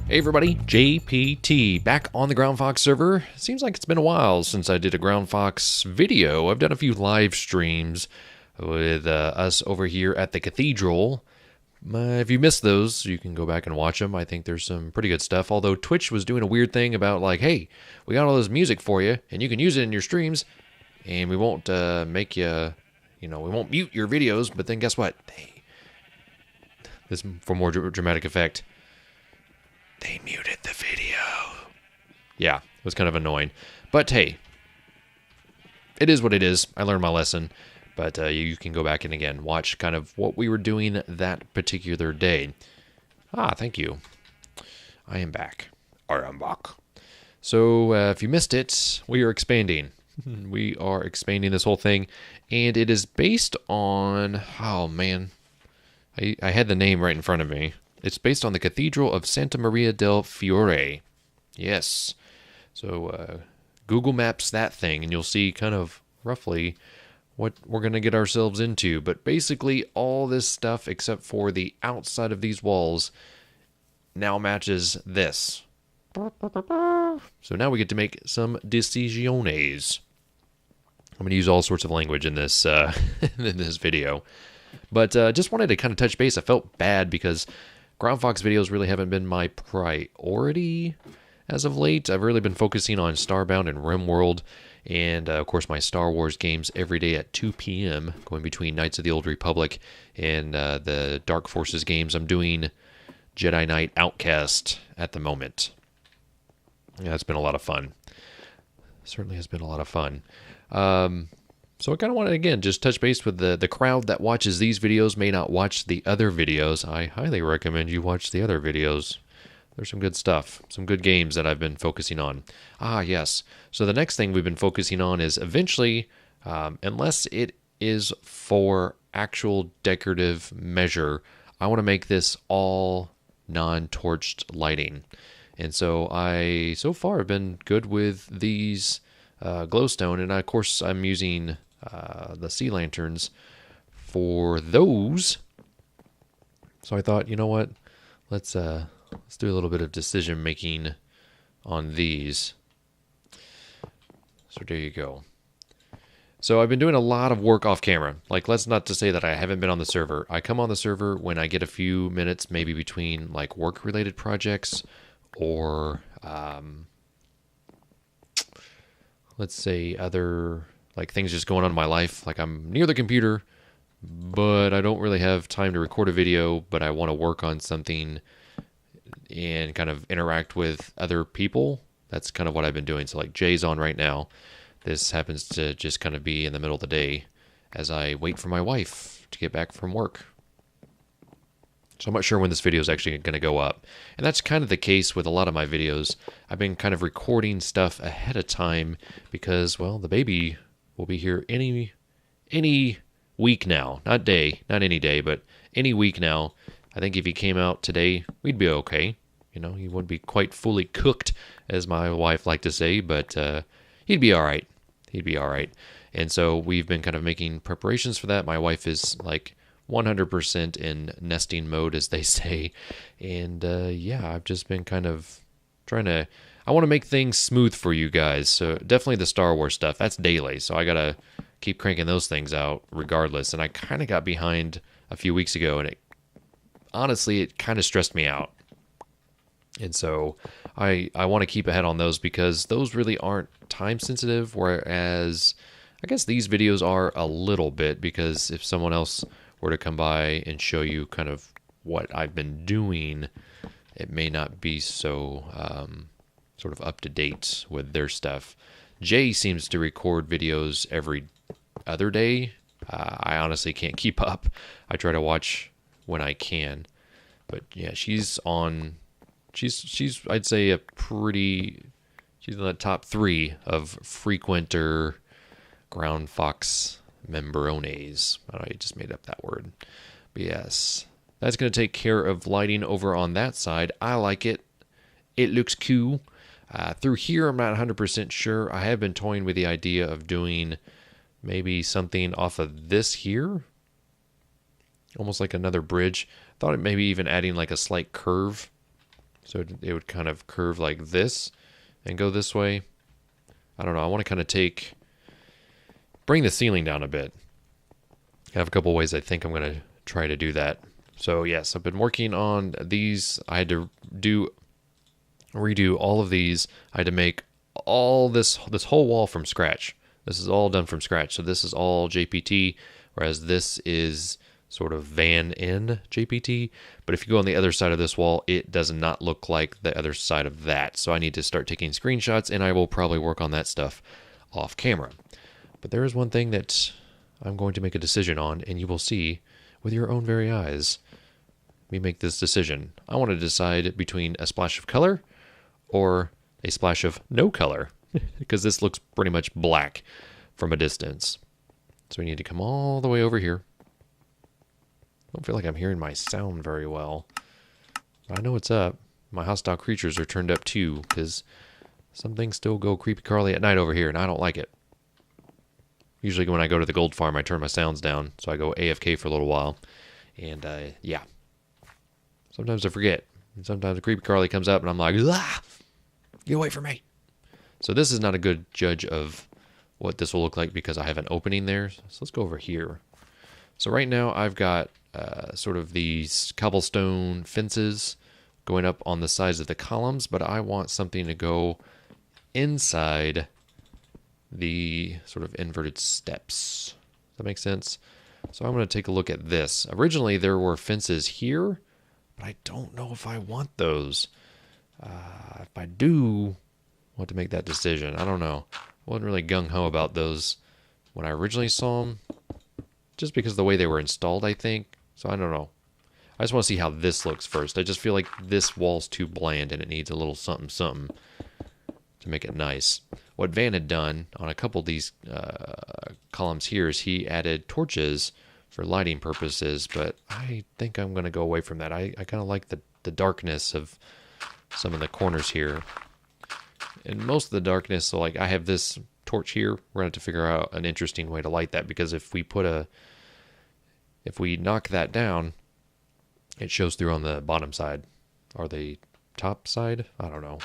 Hey everybody, JPT back on the Groundfox server. Seems like it's been a while since I did a Groundfox video. I've done a few live streams with us over here at the Cathedral. If you missed those, you can go back and watch them. I think there's some pretty good stuff. Although Twitch was doing a weird thing about like, hey, we got all this music for you, and you can use it in your streams, and we won't make you, we won't mute your videos. But then guess what? This for more dramatic effect. They muted the video. Yeah, it was kind of annoying. But hey, it is what it is. I learned my lesson. But you can go back and again watch kind of what we were doing that particular day. Thank you. I am back. I am back. So if you missed it, we are expanding. We are expanding this whole thing. And it is based on... Oh, man. I had the name right in front of me. It's based on the Cathedral of Santa Maria del Fiore. Yes. So Google Maps that thing, and you'll see kind of roughly what we're going to get ourselves into. But basically, all this stuff, except for the outside of these walls, now matches this. So now we get to make some decisiones. I'm going to use all sorts of language in this in this video. But just wanted to kind of touch base. I felt bad because Groundfox videos really haven't been my priority as of late. I've really been focusing on Starbound and RimWorld, and of course my Star Wars games every day at 2 p.m., going between Knights of the Old Republic and the Dark Forces games. I'm doing Jedi Knight Outcast at the moment. Yeah, it's been a lot of fun. Certainly has been a lot of fun. So I kind of want to, again, just touch base with the crowd that watches these videos, may not watch the other videos. I highly recommend you watch the other videos. There's some good stuff, some good games that I've been focusing on. Yes. So the next thing we've been focusing on is eventually, unless it is for actual decorative measure, I want to make this all non-torched lighting. And so I, so far, have been good with these glowstone, and of course I'm using the sea lanterns for those. So I thought, you know what, let's do a little bit of decision making on these. So there you go. So I've been doing a lot of work off camera. Like, that's not to say that I haven't been on the server. I come on the server when I get a few minutes, maybe between like work related projects or let's say other like things just going on in my life. Like, I'm near the computer, but I don't really have time to record a video, but I want to work on something and kind of interact with other people. That's kind of what I've been doing. So like Jay's on right now. This happens to just kind of be in the middle of the day as I wait for my wife to get back from work. So I'm not sure when this video is actually going to go up. And that's kind of the case with a lot of my videos. I've been kind of recording stuff ahead of time because, well, the baby will be here any week now. Not any day, but any week now. I think if he came out today, we'd be okay. You know, he wouldn't be quite fully cooked, as my wife liked to say, but he'd be all right. He'd be all right. And so we've been kind of making preparations for that. My wife is like 100% in nesting mode, as they say. And yeah, I've just been kind of trying to... I want to make things smooth for you guys. So definitely the Star Wars stuff, that's daily. So I got to keep cranking those things out regardless. And I kind of got behind a few weeks ago, and honestly, it kind of stressed me out. And so I want to keep ahead on those because those really aren't time sensitive, whereas I guess these videos are a little bit, because if someone else were to come by and show you kind of what I've been doing, it may not be so sort of up to date with their stuff. Jay seems to record videos every other day. I honestly can't keep up. I try to watch when I can, but yeah, she's on. She's I'd say she's in the top 3 of frequenter Groundfox memberones. I just made up that word. But yes, that's going to take care of lighting over on that side. I like it. It looks cool. Through here, I'm not 100% sure. I have been toying with the idea of doing maybe something off of this here. Almost like another bridge. Thought it maybe even adding like a slight curve So it would kind of curve like this and go this way. I don't know. I want to kind of bring the ceiling down a bit. I have a couple ways I think I'm going to try to do that. So yes, I've been working on these. I had to redo all of these. I had to make all this whole wall from scratch. This is all done from scratch. So this is all JPT, whereas this is sort of Van in JPT. But if you go on the other side of this wall, it does not look like the other side of that. So I need to start taking screenshots, and I will probably work on that stuff off camera. But there is one thing that I'm going to make a decision on, and you will see with your own very eyes me make this decision. I want to decide between a splash of color or a splash of no color, because this looks pretty much black from a distance. So we need to come all the way over here. I don't feel like I'm hearing my sound very well. But I know what's up. My hostile creatures are turned up too, because some things still go creepy crawly at night over here, and I don't like it. Usually when I go to the gold farm, I turn my sounds down, so I go AFK for a little while. And yeah. Sometimes I forget. And sometimes a creepy crawly comes up, and I'm like, ah! Get away from me. So this is not a good judge of what this will look like because I have an opening there. So let's go over here. So right now I've got sort of these cobblestone fences going up on the sides of the columns, but I want something to go inside the sort of inverted steps. Does that make sense? So I'm going to take a look at this. Originally there were fences here, but I don't know if I want those. If I do want to make that decision, I don't know. I wasn't really gung-ho about those when I originally saw them, just because of the way they were installed, I think. So I don't know. I just want to see how this looks first. I just feel like this wall's too bland and it needs a little something something to make it nice. What Van had done on a couple of these columns here is he added torches for lighting purposes, but I think I'm going to go away from that. I kind of like the darkness of some of the corners here. And most of the darkness, so like I have this torch here, we're going to have to figure out an interesting way to light that, because if we knock that down, it shows through on the bottom side or the top side. I don't know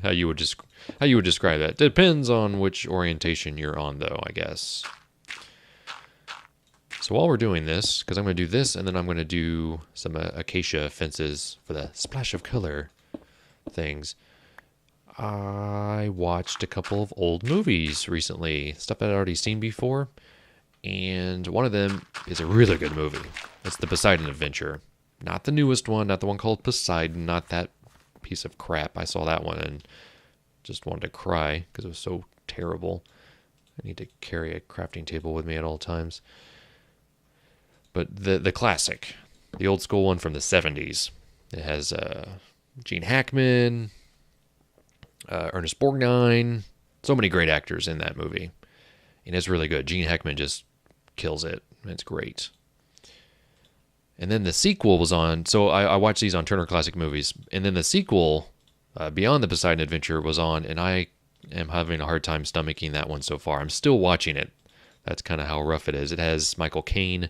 how you would describe that. Depends on which orientation you're on, though, I guess. So while we're doing this, because I'm going to do this and then I'm going to do some acacia fences for the splash of color things, I watched a couple of old movies recently, stuff that I'd already seen before, and one of them is a really good movie. It's The Poseidon Adventure. Not the newest one, not the one called Poseidon, not that piece of crap. I saw that one and just wanted to cry because it was so terrible. I need to carry a crafting table with me at all times. But the classic, the old school one from the 70s. It has Gene Hackman, Ernest Borgnine, so many great actors in that movie. And it's really good. Gene Hackman just kills it. It's great. And then the sequel was on, so I watched these on Turner Classic Movies, and then the sequel, Beyond the Poseidon Adventure, was on, and I am having a hard time stomaching that one so far. I'm still watching it. That's kind of how rough it is. It has Michael Caine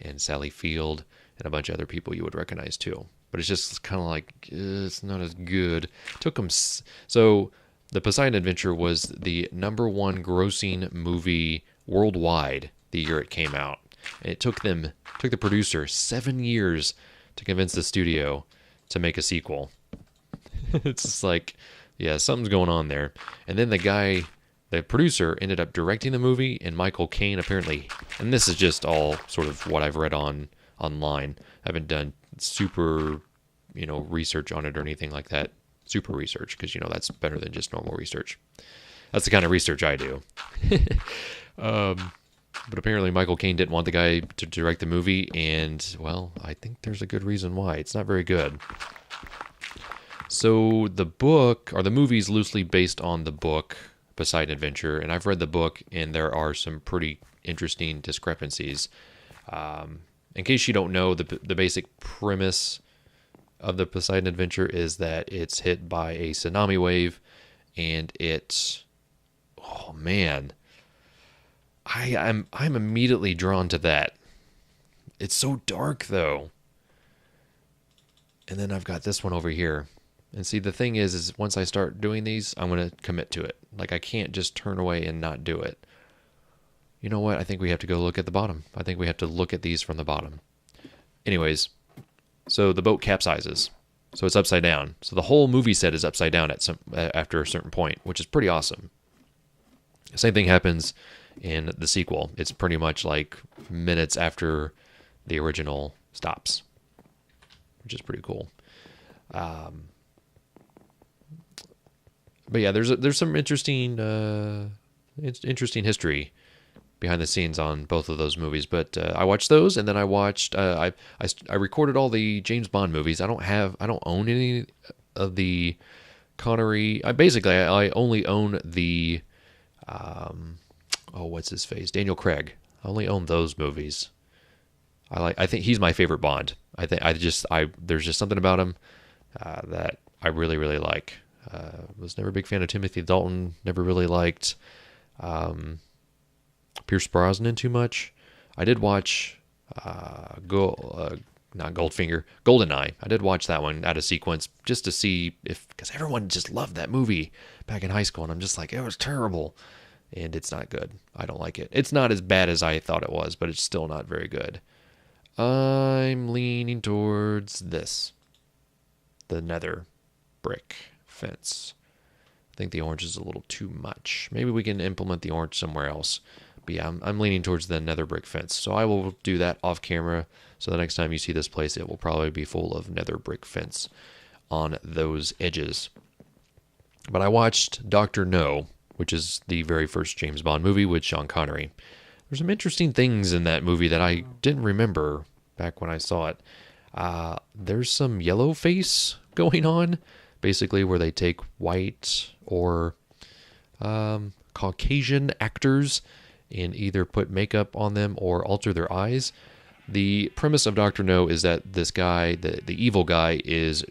and Sally Field and a bunch of other people you would recognize too. But it's just kind of like, it's not as good. Took them, so the Poseidon Adventure was the #1 grossing movie worldwide the year it came out. And it took the producer 7 years to convince the studio to make a sequel. It's just like, yeah, something's going on there. And then the producer ended up directing the movie, and Michael Caine apparently, and this is just all sort of what I've read online. I haven't done super, research on it or anything like that. Super research, because, that's better than just normal research. That's the kind of research I do. But apparently Michael Caine didn't want the guy to direct the movie, and, well, I think there's a good reason why. It's not very good. So the book, or the movie's loosely based on the book, Poseidon Adventure, and I've read the book, and there are some pretty interesting discrepancies. In case you don't know, the basic premise of the Poseidon Adventure is that it's hit by a tsunami wave, and oh man, I'm immediately drawn to that. It's so dark though. And then I've got this one over here, And see, the thing is once I start doing these, I'm going to commit to it. Like, I can't just turn away and not do it. You know what? I think we have to go look at the bottom. I think we have to look at these from the bottom. Anyways, so the boat capsizes. So it's upside down. So the whole movie set is upside down after a certain point, which is pretty awesome. Same thing happens in the sequel. It's pretty much like minutes after the original stops, which is pretty cool. But yeah, there's some interesting history behind the scenes on both of those movies. But I watched those, and then I watched I recorded all the James Bond movies. I don't own any of the Connery. I only own the what's his face? Daniel Craig. I only own those movies. I think he's my favorite Bond. There's just something about him that I really, really like. Was never a big fan of Timothy Dalton. Never really liked Pierce Brosnan too much. I did watch not Goldfinger, GoldenEye. I did watch that one out of sequence just to see because everyone just loved that movie back in high school, and I'm just like, it was terrible, and it's not good. I don't like it. It's not as bad as I thought it was, but it's still not very good. I'm leaning towards this, the nether brick fence. I think the orange is a little too much. Maybe we can implement the orange somewhere else. But yeah, I'm leaning towards the nether brick fence. So I will do that off camera. So the next time you see this place, it will probably be full of nether brick fence on those edges. But I watched Dr. No, which is the very first James Bond movie with Sean Connery. There's some interesting things in that movie that I didn't remember back when I saw it. There's some yellow face going on, basically where they take white or Caucasian actors and either put makeup on them or alter their eyes. The premise of Dr. No is that this guy, the evil guy, is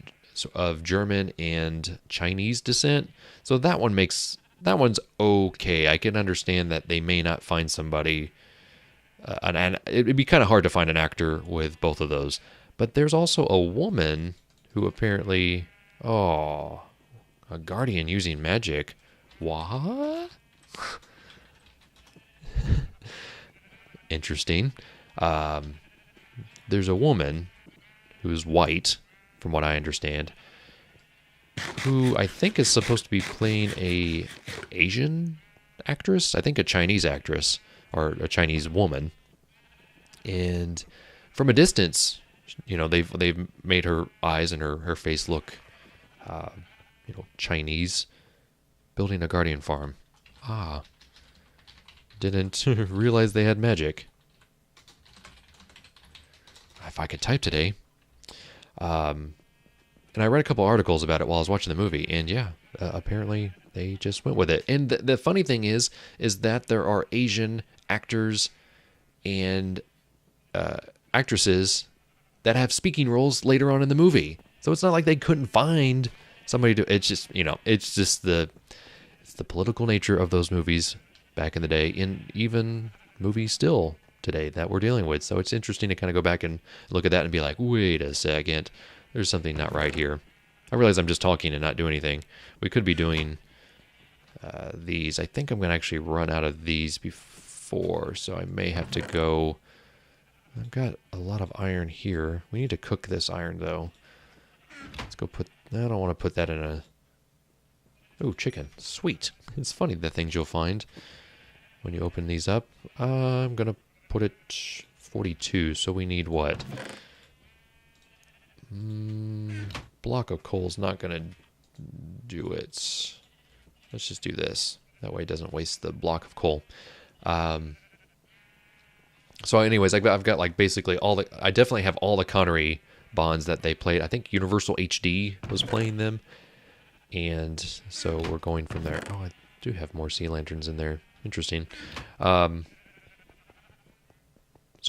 of German and Chinese descent. So that one's okay. I can understand that they may not find somebody, and it'd be kind of hard to find an actor with both of those. But there's also a woman who apparently, a guardian using magic. What? Interesting. There's a woman who's white, from what I understand, who I think is supposed to be playing a Asian actress. I think a Chinese actress or a Chinese woman. And from a distance, they've made her eyes and her face look, Chinese. Building a guardian farm. Didn't realize they had magic. If I could type today. And I read a couple articles about it while I was watching the movie, and yeah, apparently they just went with it. And the funny thing is that there are Asian actors and actresses that have speaking roles later on in the movie. So it's not like they couldn't find somebody to. It's just the political nature of those movies back in the day, and even movies still today that we're dealing with. So it's interesting to kind of go back and look at that and be like, wait a second, there's something not right here. I realize I'm just talking and not doing anything. We could be doing these. I think I'm going to actually run out of these before, so I may have to go. I've got a lot of iron here. We need to cook this iron, though. Let's go put. I don't want to put that in a. Oh, chicken. Sweet. It's funny the things you'll find when you open these up. I'm going to put it 42, so we need what? Block of coal's not going to do it. Let's just do this. That way it doesn't waste the block of coal. So anyways, I've got like basically I definitely have all the Connery Bonds that they played. I think Universal HD was playing them. And so we're going from there. Oh, I do have more sea lanterns in there. Interesting. So I'm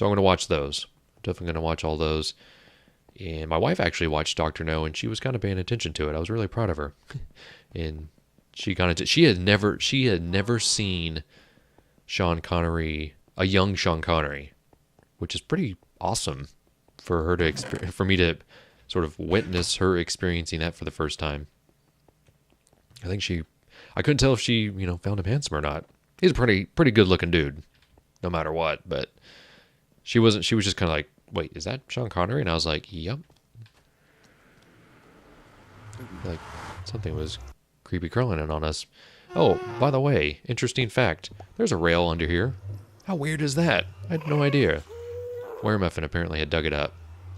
going to watch those. Definitely going to watch all those. And my wife actually watched Dr. No, and she was kind of paying attention to it. I was really proud of her. And she had never seen Sean Connery, a young Sean Connery, which is pretty awesome for her to for me to sort of witness her experiencing that for the first time. I couldn't tell if she, found him handsome or not. He's a pretty good looking dude, no matter what. But she was just kind of like, wait, is that Sean Connery? And I was like, yep. Like something was creepy crawling in on us. Oh, by the way, interesting fact. There's a rail under here. How weird is that? I had no idea. Weremuffin apparently had dug it up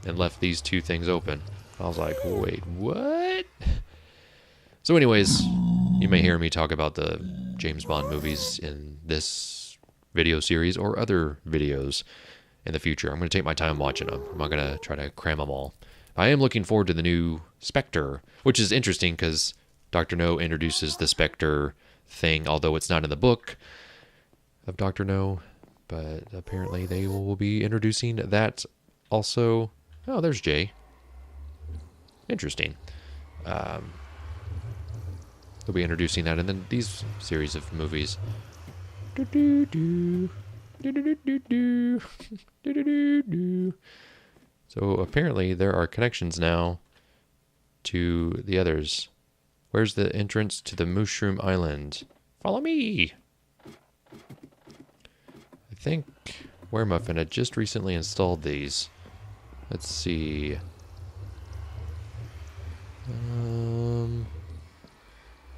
and left these two things open. I was like, wait, what? So anyways, you may hear me talk about the James Bond movies in this video series or other videos in the future. I'm going to take my time watching them. I'm not going to try to cram them all. I am looking forward to the new Spectre, which is interesting because Dr. No introduces the Spectre thing, although it's not in the book of Dr. No, but apparently they will be introducing that also. Oh, there's Jay. Interesting. They'll be introducing that in then these series of movies. So apparently there are connections now to the others. Where's the entrance to the Mushroom Island? Follow me! I think Weremuffin had just recently installed these. Let's see.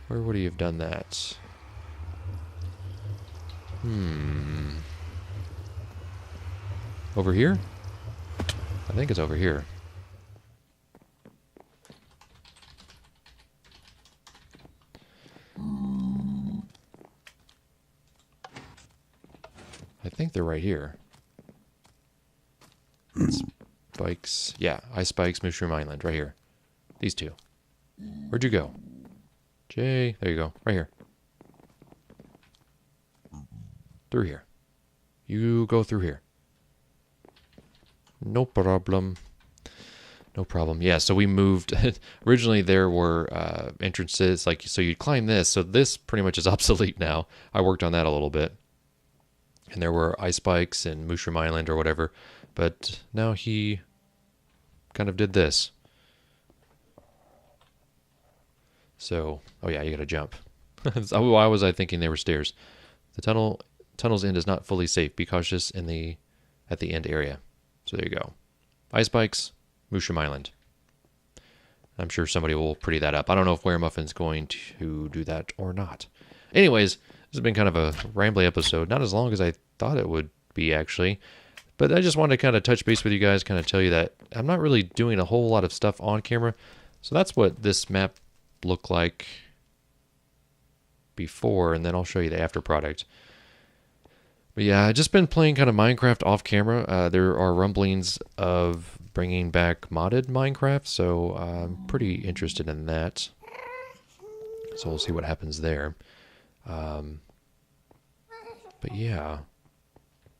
Where would he have done that? Over here? I think it's over here. I think they're right here. Spikes. Yeah, Ice Spikes, Mushroom Island, right here. These two. Where'd you go? Jay, there you go, right here. Through here. You go through here. No problem. No problem. Yeah, so we moved. Originally there were entrances, like, so you'd climb this. So this pretty much is obsolete now. I worked on that a little bit. And there were ice spikes and Mushroom Island or whatever. But now he kind of did this. So, oh yeah, you gotta jump. Why was I thinking they were stairs? The tunnel's end is not fully safe. Be cautious at the end area. So there you go. Ice spikes, Mushroom Island. I'm sure somebody will pretty that up. I don't know if Weremuffin's going to do that or not. Anyways, this has been kind of a rambly episode. Not as long as I thought it would be, actually. But I just wanted to kind of touch base with you guys, kind of tell you that I'm not really doing a whole lot of stuff on camera. So that's what this map looked like before, and then I'll show you the after product. But yeah, I've just been playing kind of Minecraft off camera. There are rumblings of bringing back modded Minecraft, so I'm pretty interested in that. So we'll see what happens there. But yeah,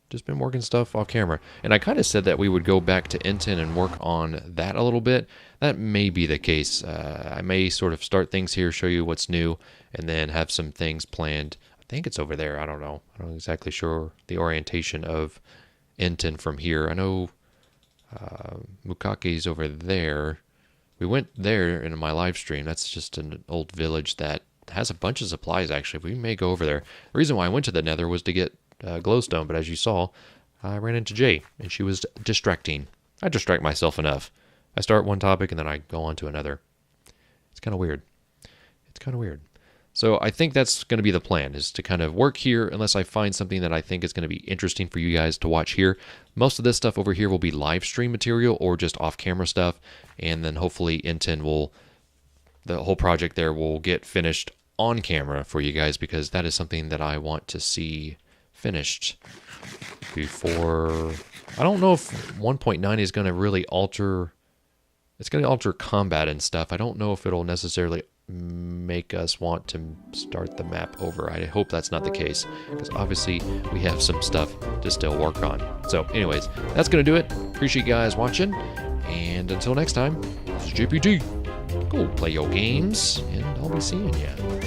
just been working stuff off camera. And I kind of said that we would go back to N10 and work on that a little bit. That may be the case. I may sort of start things here, show you what's new, and then have some things planned. I think it's over there. I don't know. I'm not exactly sure the orientation of N10 from here. I know Mukake's over there. We went there in my live stream. That's just an old village that has a bunch of supplies, actually. We may go over there. The reason why I went to the Nether was to get glowstone, but as you saw, I ran into Jay, and she was distracting. I distract myself enough. I start one topic, and then I go on to another. It's kind of weird. It's kind of weird. So I think that's going to be the plan, is to kind of work here unless I find something that I think is going to be interesting for you guys to watch here. Most of this stuff over here will be live stream material or just off-camera stuff, and then hopefully N10 will, the whole project there will get finished on camera for you guys, because that is something that I want to see finished before. I don't know if 1.9 is going to really alter. It's going to alter combat and stuff. I don't know if it'll necessarily make us want to start the map over. I hope that's not the case, because obviously we have some stuff to still work on. So anyways, that's going to do it. Appreciate you guys watching, and until next time, this is JPT. Go play your games, and I'll be seeing you.